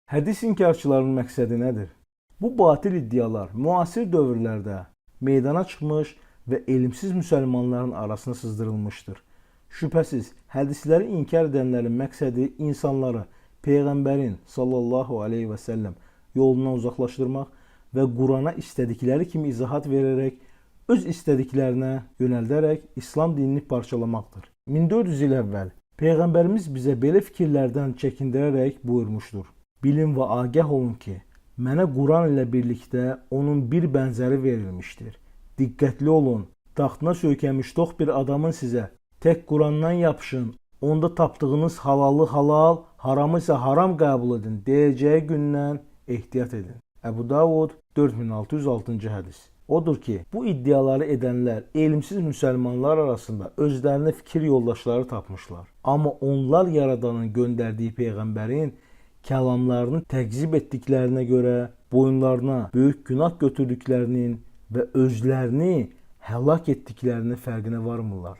Hədis inkarçılarının məqsədi nədir? Bu batil iddialar müasir dövrlərdə meydana çıxmış və elmsiz müsəlmanların arasına sızdırılmışdır. Şübhəsiz, hədisləri inkar edənlərin məqsədi insanları Peyğəmbərin sallallahu aleyhi və səlləm yolundan uzaqlaşdırmaq və Qurana istədikləri kimi izahat verərək, öz istədiklərinə yönəldərək İslam dinini parçalamaqdır. 1400 il əvvəl Peyğəmbərimiz bizə belə fikirlərdən çəkindirərək buyurmuşdur. Bilin və agah olun ki, mənə Quran ilə birlikdə onun bir bənzəri verilmişdir. Diqqətli olun, taxtına söykənmiş tox bir adamın sizə tək Qurandan yapışın, onda tapdığınız halalı halal, haramı isə haram qəbul edin deyəcəyi gündən ehtiyat edin. Əbu Davud 4606-cı hədis. Odur ki, bu iddiaları edənlər elmsiz müsəlmanlar arasında özlərinə fikir yoldaşları tapmışlar. Amma onlar Yaradanın göndərdiyi Peyğəmbərin kəlamlarını təqzib etdiklərinə görə boyunlarına böyük günah götürdüklərinin və özlərini həlak etdiklərinin fərqinə varmırlar.